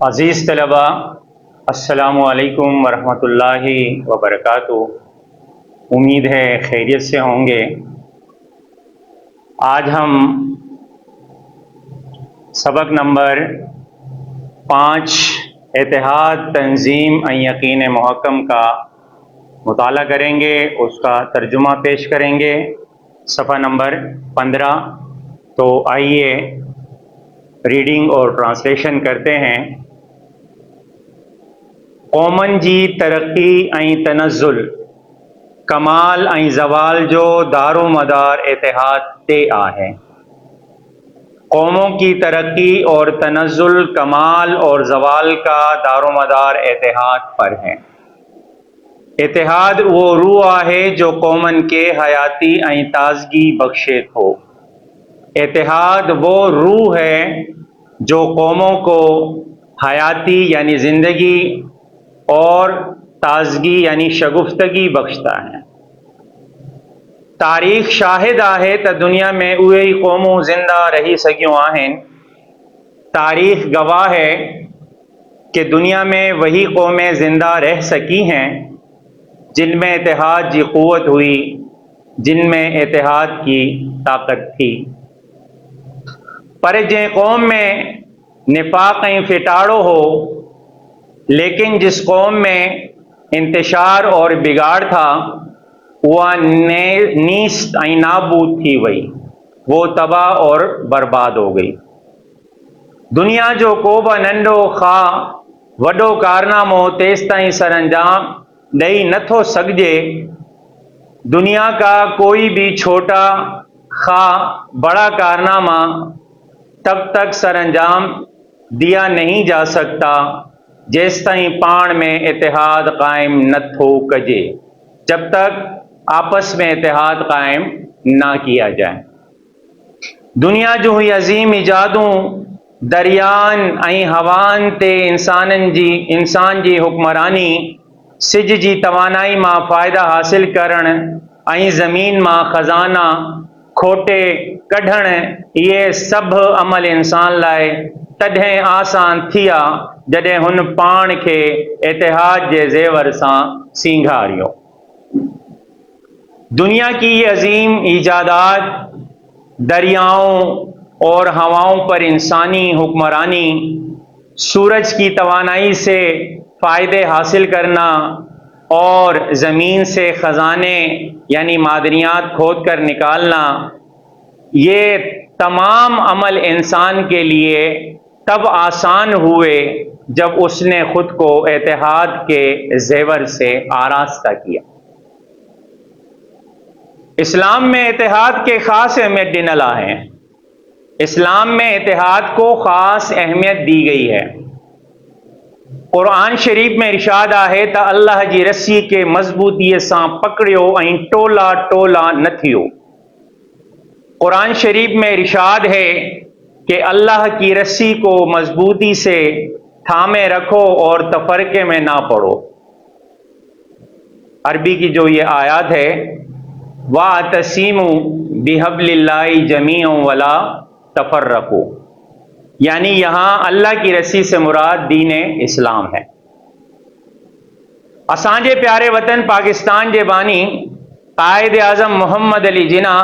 अज़ीज़ तलबा, अस्सलामु अलैकुम वरहमतुल्लाहि वबरकातुहू। उम्मीद है खैरियत से होंगे। आज हम सबक नंबर 5 इत्तेहाद, तंज़ीम और यकीन मुहक्कम का मुताला करेंगे, उसका तर्जुमा पेश करेंगे। सफ़ा नंबर 15। तो आइए रीडिंग और ट्रांसलेशन करते हैं। क़ौमन जी तरक्की ऐं तनज़्ज़ुल, कमाल ऐं ज़वाल जो दारो मदार इत्तेहाद ते आहे। कौमों की तरक्की और तनज़्ज़ुल, कमाल और ज़वाल का दारो मदार इत्तेहाद पर है। इत्तेहाद वो रूह आहे जो कौमन के हयाती ऐं ताज़गी बख्शे थो। इत्तेहाद वो रूह है जो कौमों को हयाती यानी ज़िंदगी और ताज़गी यानी शगुफ्तगी बख्शता है। तारीख़ शाहिद आहे त दुनिया में उहे ही क़ौमूं ज़िंदा रही सघियूं आहिनि। तारीख़ गवाह है कि दुनिया में वही क़ौमें ज़िंदा रह सकी हैं जिनमें इत्तेहाद की क़ुव्वत हुई, जिनमें इत्तेहाद की ताकत थी। पर जंहिं क़ौम में निफ़ाक़ ऐं फिटाड़ो हो, लेकिन जिस कौम में इंतशार और बिगाड़ था, वह नीस्त ऐं नाबूद थी वई, वो तबाह और बर्बाद हो गई। दुनिया जो को बि नंढो खा वॾो कारनामो तेसिताईं सरअंजाम ॾेई नथो सघिजे। दुनिया का कोई भी छोटा खा बड़ा कारनामा तब तक सरअंजाम दिया नहीं जा सकता जेस ताईं पाण में इत्तेहाद कायम नथो कजे, जब तक आपस में इत्तेहाद कायम ना किया जाए। दुनिया जो ही अज़ीम इजादूं दरियान ऐं हवान ते इंसान जी हुक्मरानी, सिज जी तवानाई मां फ़ाइदा हासिल करण ऐं ज़मीन मां ख़ज़ाना खोटे कढण, इहे सभु अमल इंसान लाइ तॾहिं आसान थिया जॾहिं हुन पाण खे इत्तेहाद जे ज़ेवर सां सींघारियो। दुनिया की ये अजीम ईजादात दरियाओं और हवाओं पर इंसानी हुक्मरानी, सूरज की तवानाई से फ़ायदे हासिल करना और ज़मीन से ख़जाने यानी मादनियात खोद कर निकालना, ये तमाम अमल इंसान के लिए तब आसान हुए जब उसने खुद को इत्तेहाद के ज़ेवर से आरास्ता किया। इस्लाम में इत्तेहाद के ख़ास अहमियत ॾिनल है। इस्लाम में इत्तेहाद को ख़ास अहमियत दी गई है। क़ुरान शरीफ में इरशाद आहे त अल्लाह जी रस्सी के मज़बूतीअ सां पकड़ियो ऐं टोला टोला न थियो। कुरान शरीफ में इरशाद है कि अल्लाह की रस्सी को मजबूती से थामे रखो और तफरके में ना पड़ो। अरबी की जो ये आयत है, वातसीमु बिहब्लिल्लाहि जमीअन वला तफर्रकू, यानी यहाँ अल्लाह की रस्सी से मुराद दीन इस्लाम है। असांजे प्यारे वतन पाकिस्तान के बानी कायद आज़म मोहम्मद अली जिन्ना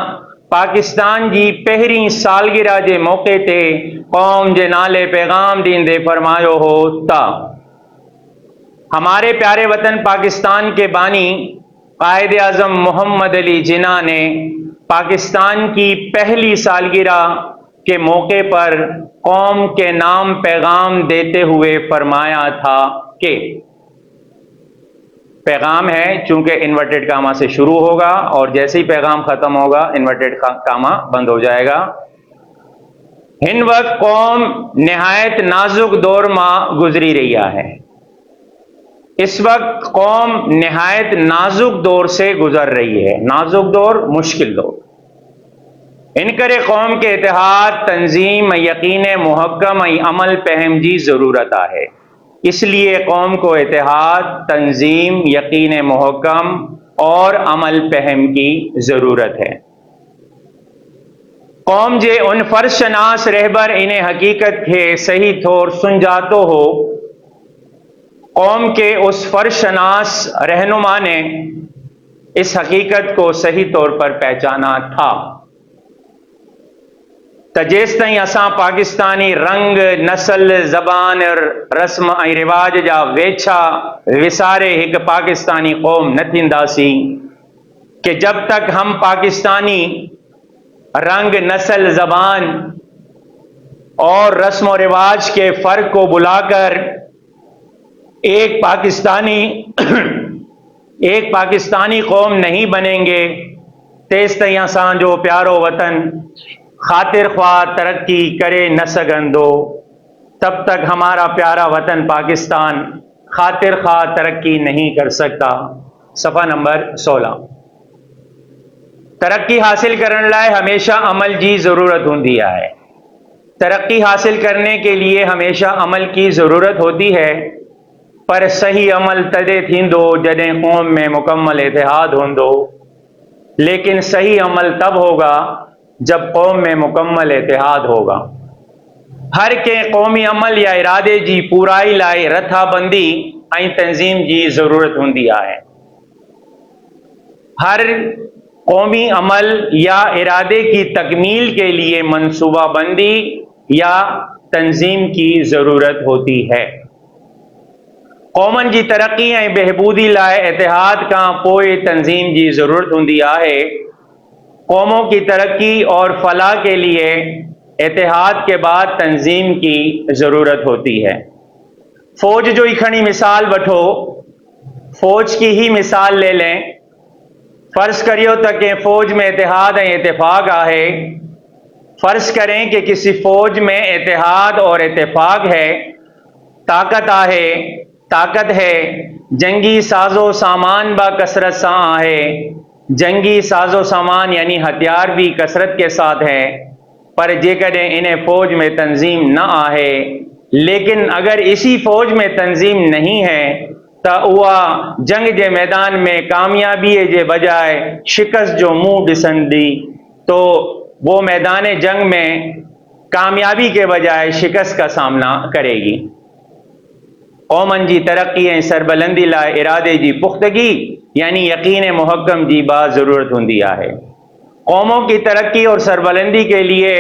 पाकिस्तान की पहिरीं सालगिरह के मौके ते कौम के नाले पैगाम दींदे फरमायो हो ता हमारे प्यारे वतन पाकिस्तान के बानी कायद आज़म मोहम्मद अली जिन्ना ने पाकिस्तान की पहली सालगिरह के मौके पर कौम के नाम पैगाम देते हुए फरमाया था कि पैगाम है, चूंकि इन्वर्टेड कामा से शुरू होगा और जैसे ही पैगाम खत्म होगा इन्वर्टेड कामा बंद हो जाएगा। हिन वक्त कौम निहायत नाजुक दौर में गुजरी रही है। इस वक्त कौम निहायत नाजुक दौर से गुजर रही है। नाजुक दौर, मुश्किल दौर। इन करे कौम के इत्तेहाद, तंजीम, यकीन मुहक्कम अमल पहम की जरूरत है। इसलिए कौम को इत्तेहाद, तंजीम, यकीन मुहक्कम और अमल पहम की जरूरत है। कौम जे उन फर्ज शनास रहबर इन्हें हकीकत के सही तौर सुंजातो हो قوم کے اس فرشناس رہنما نے اس حقیقت کو صحیح طور پر پہچانا تھا تجیس تائیں اساں پاکستانی رنگ نسل زبان اور رسم ۽ رواج جا ویچھا وسارے ایک پاکستانی قوم نہ تھینداسی کہ جب تک ہم پاکستانی رنگ نسل زبان اور رسم و رواج کے فرق کو بلا کر ایک پاکستانی قوم نہیں بنیں گے تیس تائیں اساں جو پیارو وطن خاطر خواہ ترقی کرے نہ سگندو تب تک ہمارا پیارا وطن پاکستان خاطر خواہ ترقی نہیں کر سکتا۔ صفحہ نمبر 16۔ ترقی حاصل کرنے لائے ہمیشہ عمل جی ضرورت ہوندی ہے۔ ترقی حاصل کرنے کے لیے ہمیشہ عمل کی ضرورت ہوتی ہے، پر صحیح عمل تدے تھیندو جدیں قوم میں مکمل اتحاد ہوندو، لیکن صحیح عمل تب ہوگا جب قوم میں مکمل اتحاد ہوگا۔ ہر کے قومی عمل یا ارادے جی پورائی لائے رتھا بندی ۽ تنظیم جی ضرورت ہوندی ہے۔ ہر قومی عمل یا ارادے کی تکمیل کے لیے منصوبہ بندی یا تنظیم کی ضرورت ہوتی ہے۔ قومن جی ترقی ۽ بہبودی لائے اتحاد کا پوئے تنظیم جی ضرورت ہوندی ہے۔ قوموں کی ترقی اور فلاح کے لیے اتحاد کے بعد تنظیم کی ضرورت ہوتی ہے۔ فوج جو ہی کھڑی مثال وٹھو، فوج کی ہی مثال لے لیں۔ فرض کریو تک کہ فوج میں اتحاد ۽ اتفاق ہے۔ فرض کریں کہ کسی فوج میں اتحاد اور اتفاق ہے، طاقت ہے، جنگی ساز و سامان با کثرت ساں ہے، جنگی ساز و سامان یعنی ہتھیار بھی کثرت کے ساتھ ہے، پر جیکڈیں انہیں فوج میں تنظیم نہ ہے، لیکن اگر اسی فوج میں تنظیم نہیں ہے تا اوا جنگ جے میدان میں کامیابی جے بجائے شکست جو منہ ڈسندی، تو وہ میدان جنگ میں کامیابی کے بجائے شکست کا سامنا کرے گی۔ قومن جی ترقی ۽ سربلندی لائے ارادے جی پختگی یعنی یقین محکم جی بات ضرورت ہوندی ہے۔ قوموں کی ترقی اور سربلندی کے لیے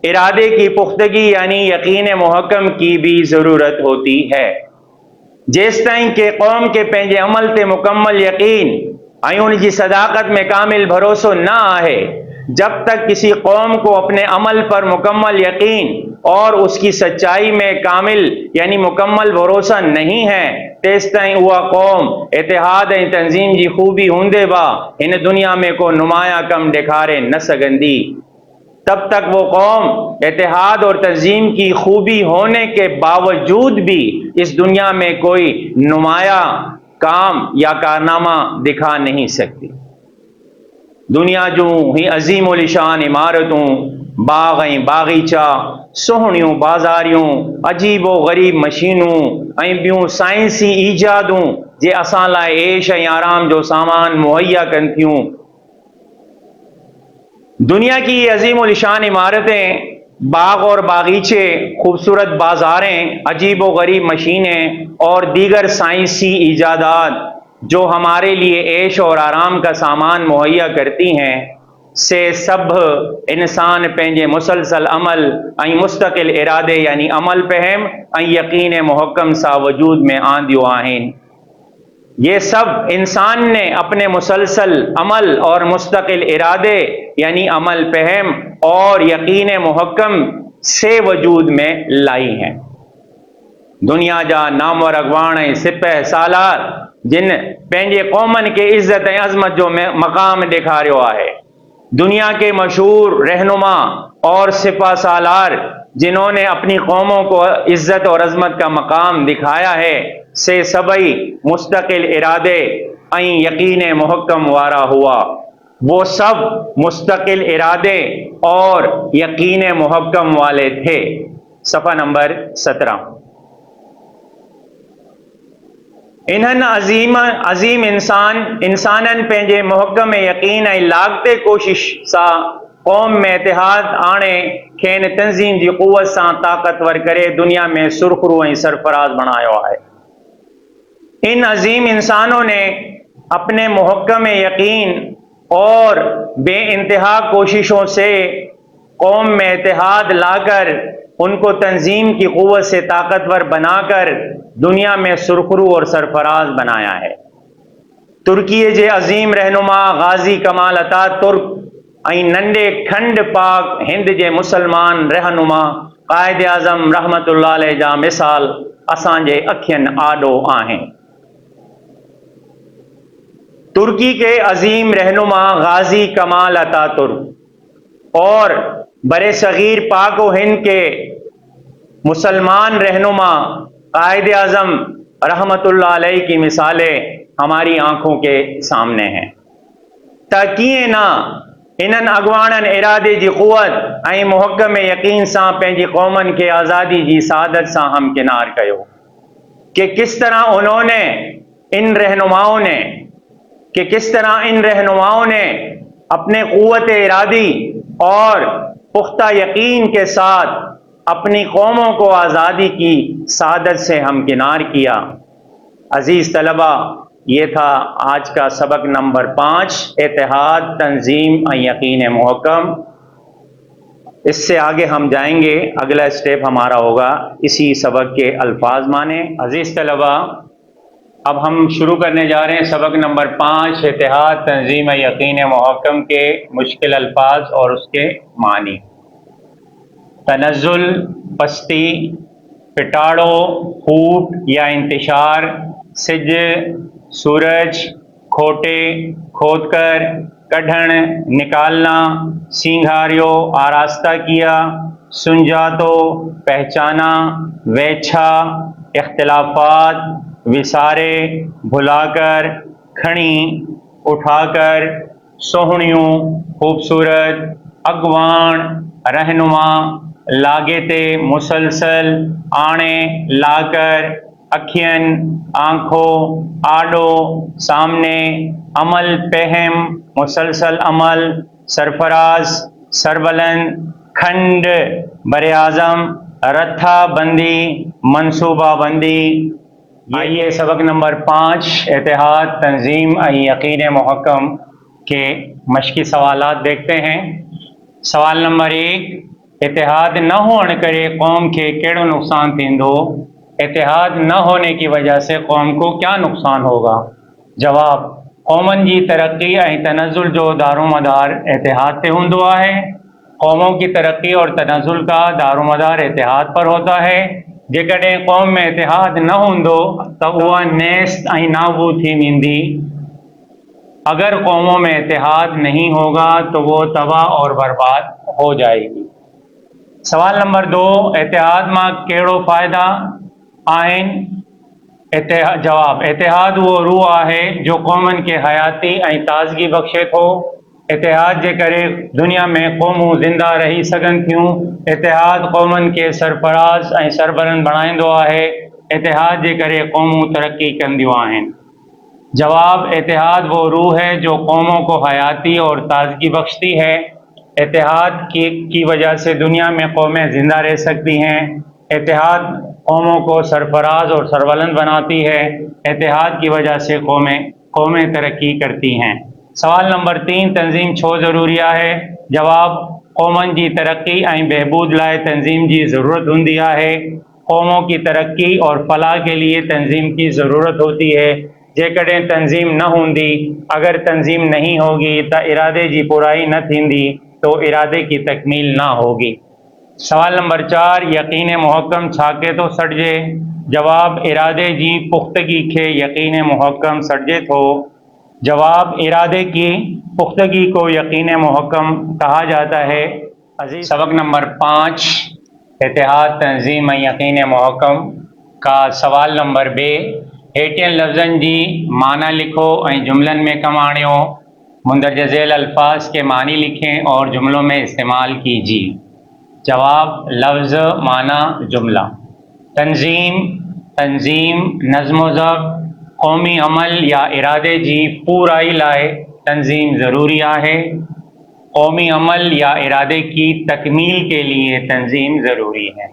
ارادے کی پختگی یعنی یقین محکم کی بھی ضرورت ہوتی ہے۔ جیس تائیں کہ قوم کے پنجے عمل تے مکمل یقین ۽ ان کی صداقت میں کامل بھروسہ نہ ہے، جب تک کسی قوم کو اپنے عمل پر مکمل یقین اور اس کی سچائی میں کامل یعنی مکمل بھروسہ نہیں ہے، تیس تائیں وہ قوم اتحاد ۽ تنظیم جی خوبی ہوندے با ان دنیا میں کو نمایاں کم دکھارے نہ سگندی۔ تب تک وہ قوم اتحاد اور تنظیم کی خوبی ہونے کے باوجود بھی اس دنیا میں کوئی نمایاں کام یا کارنامہ دکھا نہیں سکتی۔ دنیا جو ہی عظیم الشان عمارتوں، باغ ۽ باغیچہ، سہنیوں بازاریوں، عجیب و غریب مشینوں ۽ بیوں سائنسی ایجادوں جے اساں لائے عیش ۽ آرام جو سامان مہیا کن تھیوں۔ دنیا کی یہ عظیم الشان عمارتیں، باغ اور باغیچے، خوبصورت بازاریں، عجیب و غریب مشینیں اور دیگر سائنسی ایجادات جو ہمارے لیے عیش اور آرام کا سامان مہیا کرتی ہیں، سے سب انسان پنجے مسلسل عمل ۽ مستقل ارادے یعنی عمل فہم ۽ یقین محکم سا وجود میں آندیو آہن۔ یہ سب انسان نے اپنے مسلسل عمل اور مستقل ارادے یعنی عمل فہم اور یقین محکم سے وجود میں لائی ہیں۔ دنیا جا نامور اغوان ۽ سپہ سالار جن پنجے قومن کے عزت ۽ عظمت جو مقام دکھاریو ہے، دنیا کے مشہور رہنما اور سپہ سالار جنہوں نے اپنی قوموں کو عزت اور عظمت کا مقام دکھایا ہے، سے سبئی مستقل ارادے ۽ یقین محکم وارا ہوا۔ وہ سب مستقل ارادے اور یقین محکم والے تھے۔ صفحہ نمبر 17۔ انہن عظیم انسانن پنجے محکم یقین ۽ لاگتے کوشش سا قوم میں اتحاد آنے کھین تنظیم جی قوت سان طاقتور کرے دنیا میں سرخرو ۽ سرفراز بنایا ہے۔ ان عظیم انسانوں نے اپنے محکم یقین اور بے انتہا کوششوں سے قوم میں اتحاد لا کر ان کو تنظیم کی قوت سے طاقتور بنا کر دنیا میں سرخرو اور سرفراز بنایا ہے۔ ترکی جے عظیم رہنما غازی کمال اتا ترک ننڈے کھنڈ پاک ہند جے مسلمان رہنما قائد اعظم رحمت اللہ علیہ جا مثال اسان جے اکھین آڈو آہیں۔ ترکی کے عظیم رہنما غازی کمال اتا ترک اور برے صغیر پاک و ہند کے مسلمان رہنما قائد اعظم رحمت اللہ علیہ کی مثالیں ہماری آنکھوں کے سامنے ہیں۔ تاکہ نہ انہن اگوانن ارادے جی قوت ऐं محکم یقین سان پنجی قومن کے آزادی جی سعادت سان ہمکنار کیو کہ کس طرح ان رہنماؤں نے اپنے قوت ارادی اور پختہ یقین کے ساتھ اپنی قوموں کو آزادی کی سعادت سے ہمکنار کیا۔ عزیز طلبہ، یہ تھا آج کا سبق نمبر 5، اتحاد، تنظیم اور یقین محکم۔ اس سے آگے ہم جائیں گے، اگلا اسٹیپ ہمارا ہوگا اسی سبق کے الفاظ معنی۔ عزیز طلبہ، اب ہم شروع کرنے جا رہے ہیں سبق نمبر 5، اتحاد، تنظیم اور یقین محکم کے مشکل الفاظ اور اس کے معنی۔ تنزل، پستی، پٹاڑو، پھوٹ یا انتشار، سج، سورج، کھوٹے، کھود کر، کڈھن، نکالنا، سینگھاریو، آراستہ کیا، سنجاتو، پہچانا، ویچھا، اختلافات، وسارے، بھلا کر، کھڑی، اٹھا کر، سوہنیوں، خوبصورت، اگوان، رہنما، لاگے مسلسل، آنے، لا کر، اکھین، آنکھوں، آڈو، سامنے، عمل، پہم، مسلسل عمل، سرفراز، سربلند، کھنڈ، براعظم، رتھا بندی، منصوبہ بندی۔ آئیے سبق نمبر 5، اتحاد، تنظیم اور یقین محکم کے مشقی سوالات دیکھتے ہیں۔ سوال نمبر 1، اتحاد نہ ہونے کرے قوم کے کیڑو نقصان تھیندو؟ اتحاد نہ ہونے کی وجہ سے قوم کو کیا نقصان ہوگا؟ جواب، قومن جی ترقی اور تنزل جو دار و مدار اتحاد تے ہوندو ہے۔ قوموں کی ترقی اور تنزل کا دار و مدار اتحاد پر ہوتا ہے۔ جیکڈیں قوم میں اتحاد نہ ہوندو تو وہ نیست اور نابود تھی ویندی۔ اگر قوموں میں اتحاد نہیں ہوگا تو وہ تباہ اور برباد ہو جائے گی۔ سوال نمبر 2، اتحاد ماں کیڑو فائدہ آئین؟ جواب، اتحاد وہ روح ہے جو قومن کے حیاتی اور تازگی بخشے تھو۔ اتحاد جے کرے دنیا میں قوموں زندہ رہی سگن تھیوں۔ اتحاد قومن کے سرفراز اور سربلند بنائندو ہے۔ اتحاد جے کرے قوموں ترقی کندیوں آہن۔ جواب، اتحاد وہ روح ہے جو قوموں کو حیاتی اور تازگی بخشتی ہے۔ اتحاد کی وجہ سے دنیا میں قومیں زندہ رہ سکتی ہیں۔ اتحاد قوموں کو سرفراز اور سربلند بناتی ہے۔ اتحاد کی وجہ سے قومیں ترقی کرتی ہیں۔ سوال نمبر 3، تنظیم چھو ضروری ہے؟ جواب، قومن جی ترقی اور بہبود لائے تنظیم جی ضرورت ہوندی ہے۔ قوموں کی ترقی اور فلاح کے لیے تنظیم کی ضرورت ہوتی ہے۔ جیکڈیں تنظیم نہ ہوندی، اگر تنظیم نہیں ہوگی تو ارادے جی پورائی نہ تھیندی، تو ارادے کی تکمیل نہ ہوگی۔ سوال نمبر 4، یقین محکم چھاکے تو سڑجے؟ جواب، ارادے جی پختگی کے یقین محکم سڑجے تھو۔ جواب، ارادے کی پختگی کو یقین محکم کہا جاتا ہے۔ سبق نمبر 5، اتحاد، تنظیم اور یقین محکم کا سوال نمبر 2، ہیٹین لفظن جی معنی لکھو اور جملن میں کم آنیو۔ مندرجہ ذیل الفاظ کے معنی لکھیں اور جملوں میں استعمال کیجیے۔ جواب، لفظ، معنی، جملہ۔ تنظیم، نظم و ضبط، قومی عمل یا ارادے جی پورائی لائے تنظیم ضروری ہے۔ قومی عمل یا ارادے کی تکمیل کے لیے تنظیم ضروری ہے۔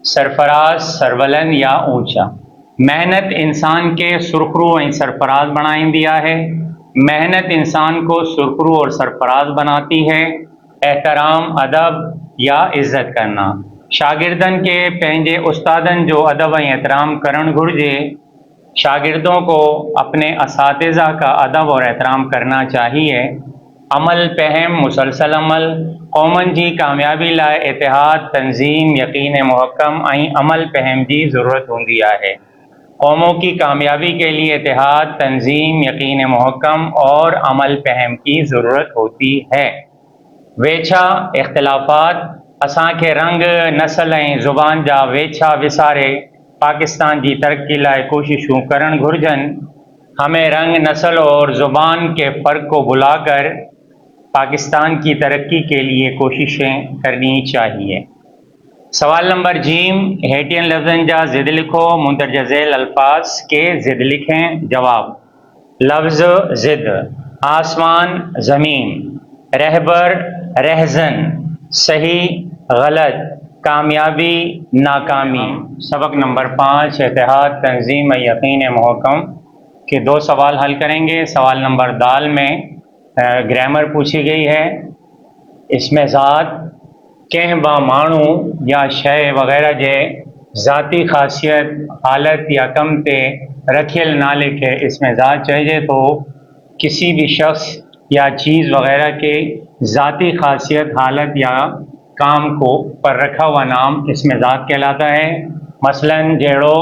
سرفراز، سربلند یا اونچا۔ محنत इंसान के सुरखरू ऐं सरफराज बणाईंदी आहे। मेहनत इंसान को सुरखरू और सरफराज बनाती है। एहतराम, अदब या इज़्ज़त करना। शागिर्दनि खे पंहिंजे उस्तादनि जो अदब ऐं एहतराम करणु घुरिजे। शागिर्दों को अपने असातिज़ा का अदब और एहतराम करना चाहिए। अमल पहम मुसलसल अमल। क़ौमनि जी कामयाबी लाइ इतिहाद, तंज़ीम, यकीन मुहक्कम ऐं अमल पहम जी ज़रूरत हूंदी आहे। कौमों की कामयाबी के लिए इतिहाद, तंज़ीम, यकीन मुहक्कम और अमल पहम की ज़रूरत होती है। वेछा इख्तिलाफ़ात असांखे रंग, नस्ल ऐं ज़ुबान जा वेछा विसारे पाकिस्तान की तरक्की लाइ कोशिशूं करण घुरिजनि। हमें रंग, नस्ल और ज़ुबान के फ़र्क को भुलाकर पाकिस्तान की तरक्की के लिए कोशिशें करनी चाहिए। सवाल नंबर जीम, हेठियन लफ्ज़नि जा ज़िद लिखो। मुंदरजा ज़ैल अल्फाज के ज़िद लिखें। जवाब: लफ्ज़ ज़िद: आसमान, ज़मीन। रहबर, रहज़न। सही, गलत। कामयाबी, नाकामी। सबक नंबर 5, इत्तेहाद, तंज़ीम, यकीन मुहक्कम के 2 सवाल हल करेंगे। सवाल नंबर दाल में ग्रामर पूछी गई है। इसमें ज़ात कंहिं बि माण्हू या शइ वग़ैरह जे ज़ाती ख़ासियत, हालत या कम ते रखियल नाले के इसमें ज़ात चइजे तो। किसी भी शख्स या चीज़ वग़ैरह के ज़ाती ख़ासियत, हालत या काम को पर रखा हुआ नाम इसमें ज़ात कहलाता है। मसलन जहिड़ो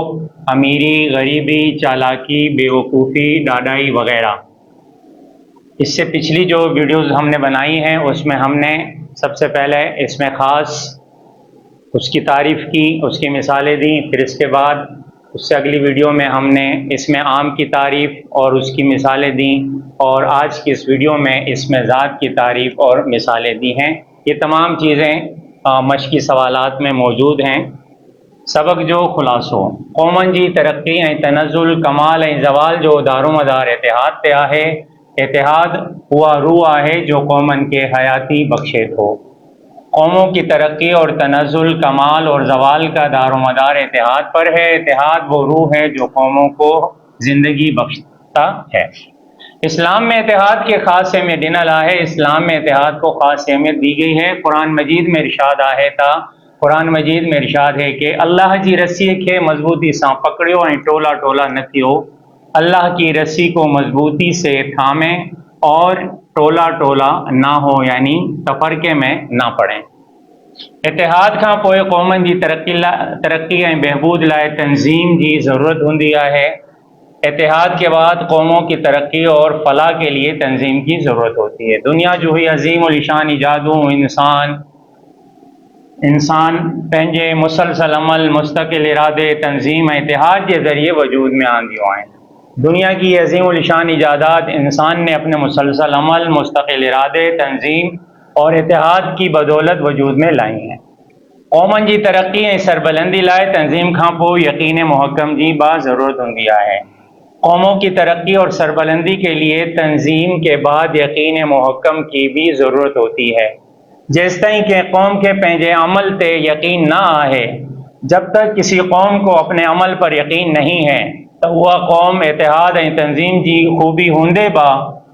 अमीरी, गरीबी, चालाकी, बेवकूफ़ी, डाडाई वग़ैरह। इससे पिछली जो वीडियोज़ हमने बनाई हैं उसमें हमने सबसे पहले इसमें ख़ास उसकी तारीफ़ की, उसकी मिसालें दी। फिर इसके बाद उससे अगली वीडियो में हमने इसमें आम की तारीफ़ और उसकी मिसालें दी। और आज की इस वीडियो में इसमें ज़ात की तारीफ़ और मिसालें दी हैं। ये तमाम चीज़ें मश्की सवालात में मौजूद हैं। सबक जो ख़ुलासो: क़ौमनि जी तरक्की ऐं तनज़ुल, कमाल ऐं ज़वाल जो दारोमदार इतिहाद ते आहे। इतिहाद उहा रूह आहे जो क़ौमनि के हयाती बख्शे थो। कौमों की तरक्की और तनज़ुल, कमाल और ज़वाल का दारोमदार इतिहाद पर है। इतिहाद वो रूह है जो कौमों को ज़िंदगी बख्शता है। इस्लाम में इतिहाद के ख़ास अहमियत ॾिनल आहे। इस्लाम में इतिहाद को ख़ास अहमियत दी गई है। कुरान मजीद में इरशाद आहे था, कुरान मजीद में इरशाद है कि अल्लाह जी रस्सी के मज़बूती से पकड़ियो ऐं टोला टोला न थियो। अल्लाह की रस्सी को मजबूती से थामें और टोला टोला ना हो, यानी तफरके में ना पड़ें। इतिहाद खां पोइ क़ौमनि जी तरक्की ऐं बहबूद लाइ तंज़ीम की ज़रूरत होंदी है। इतिहाद के बाद कौमों की तरक्की और फलाह के लिए तंज़ीम की ज़रूरत होती है। दुनिया जो ही अजीम और निशान इजादूं इंसान पंहिंजे मुसलसल अमल, मुस्तकिल इरादे, तंज़ीम ऐं इतिहाद के ज़रिए वजूद में आंदियूं आहिनि। दुनिया की अजीम और निशान इजादात इंसान ने अपने मुसलसल अमल, मुस्तकिल इरादे, तंज़ीम और इतिहाद की बदौलत वजूद में लाई हैं। क़ौमनि जी तरक्की ऐं सरबलंदी लाइ तंज़ीम खां पोइ यकीन मुहक्कम जी ज़रूरत हूंदी आहे। कौमों की तरक्की और सरबलंदी के लिए तंज़ीम के बाद यकीन मुहक्कम की भी ज़रूरत होती है। जेसिताईं के कौम के पंहिंजे अमल ते यकीन ना आहे, जब तक किसी कौम को अपने अमल पर यकीन नहीं है तो वह कौम इतिहाद ऐं तंज़ीम जी खूबी हूंदे बा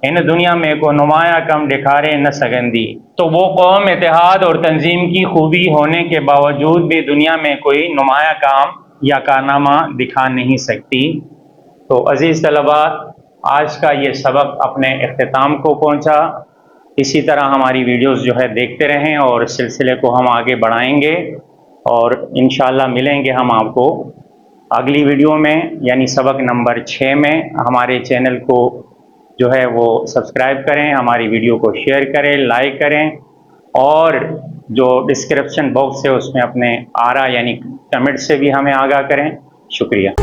इन दुनिया में को नुमाया कम ॾेखारे न सघंदी। तो वो कौम इतिहाद और तंज़ीम की खूबी होने के बावजूद भी दुनिया में कोई नुमाया काम या कारनामा दिखा नहीं सकती। तो अज़ीज़ तलबा, आज का ये सबक अपने इख्तिताम को पहुंचा। इसी तरह हमारी वीडियोस जो है देखते रहें और सिलसिले को हम आगे बढ़ाएंगे और इंशाअल्लाह मिलेंगे हम आपको अगली वीडियो में, यानी सबक नंबर 6 में। हमारे चैनल को जो है वो सब्सक्राइब करें, हमारी वीडियो को शेयर करें, लाइक करें और जो डिस्क्रिप्शन बॉक्स है उसमें अपने आरा यानी कमेंट से भी हमें आगाह करें। शुक्रिया।